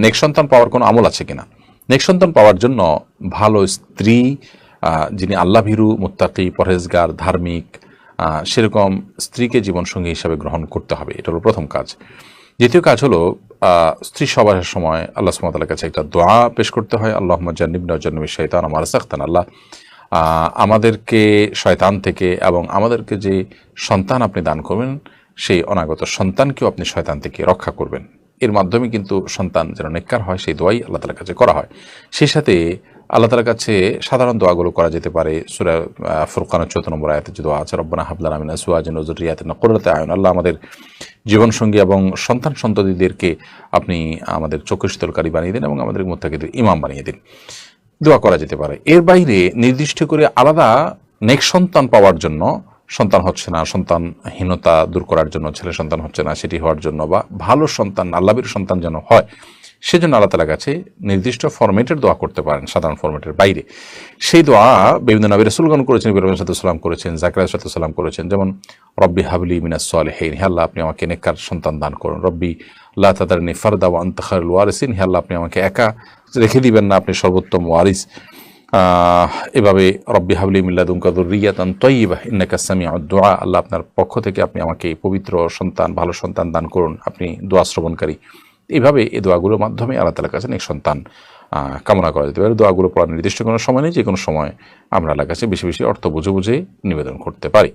নেক সন্তান পাওয়ার কোনো আমল আছে কিনা। নেক সন্তান পাওয়ার জন্য ভালো স্ত্রী, যিনি আল্লাহ ভীরু, মুত্তাকি, পরহেজগার, ধার্মিক, সেরকম স্ত্রীকে জীবনসঙ্গী হিসাবে গ্রহণ করতে হবে। এটা হলো প্রথম কাজ। দ্বিতীয় কাজ হলো স্ত্রী সবার সময় আল্লাহ সুবহানাহু ওয়া তাআলার কাছে একটা দোয়া পেশ করতে হয়, আল্লাহুম্মা জান্নিবনা ওয়া জান্নিবিশ শাইতানা মা রাযাকতানা। আল্লাহ আমাদেরকে শয়তান থেকে এবং আমাদেরকে যে সন্তান আপনি দান করবেন সেই অনাগত সন্তানকেও আপনি শয়তান থেকে রক্ষা করবেন। এর মাধ্যমে কিন্তু সন্তান যেন নেককার হয় সেই দোয়াই আল্লাহ তাআলার কাছে করা হয়। সেই সাথে আল্লাহ তাআলার কাছে সাধারণ দোয়াগুলো করা যেতে পারে। সূরা ফুরকানের 14 নম্বর আয়াতে যে দোয়া আছে, রব্বানা হাব লানা মিন আজওয়াজিনা ওয়া যুররিয়াতিনা কুররাতা আয়ুন। আল্লাহ আমাদের জীবনসঙ্গী এবং সন্তান সন্ততিদেরকে আপনি আমাদের চক্ষু শীতলকারী বানিয়ে দিন এবং আমাদের মুত্তাকিদের ইমাম বানিয়ে দিন। দোয়া করা যেতে পারে। এর বাইরে নির্দিষ্ট করে আলাদা নেক সন্তান পাওয়ার জন্য, সন্তান হচ্ছে না, সন্তানহীনতা দূর করার জন্য, ছেলে সন্তান হচ্ছে না সেটি হওয়ার জন্য, বা ভালো সন্তান আল্লাহর সন্তান যেন হয় সেজন্য আল্লাহ তাআলার কাছে নির্দিষ্ট ফরম্যাটের দোয়া করতে পারেন, সাধারণ ফরম্যাটের বাইরে। সেই দোয়া বিভিন্ন নবী রাসূলগণ করেছেন, ইব্রাহিম আলাইহিস সালাম করেছেন, জাকারিয়া আলাইহিস সালাম করেছেন। যেমন রব্বি হাবলি মিনাস সালিহিন, হে আল্লাহ আপনি আমাকে নেককার সন্তান দান করুন। রব্বি লা তাদারনি ফারদা ওয়া আনতা খায়রুল ওয়ারিসিন, হে আল্লাহ আপনি আমাকে একা রেখে দিবেন না, আপনি সর্বোত্তম ওয়ারিস। এভাবে রব্বি হাবলি মিন লাদুনকা যুররিয়াতান তাইয়্যিবাহ ইন্নাকা সামিউদ দুআ, আল্লাহ আপনার পক্ষ থেকে আপনি আমাকে পবিত্র সন্তান, ভালো সন্তান দান করুন, আপনি দোয়া শ্রবণকারী। এইভাবে এই দোয়াগুলোর মাধ্যমে আল্লাহ তাআলার কাছে নেক সন্তান কামনা করা যেতে পারে। দোয়াগুলো পড়ার নির্দিষ্ট কোনো সময় নেই, যে কোনো সময় আমরা আল্লাহর কাছে বেশি বেশি অর্থ বুঝে বুঝে নিবেদন করতে পারি।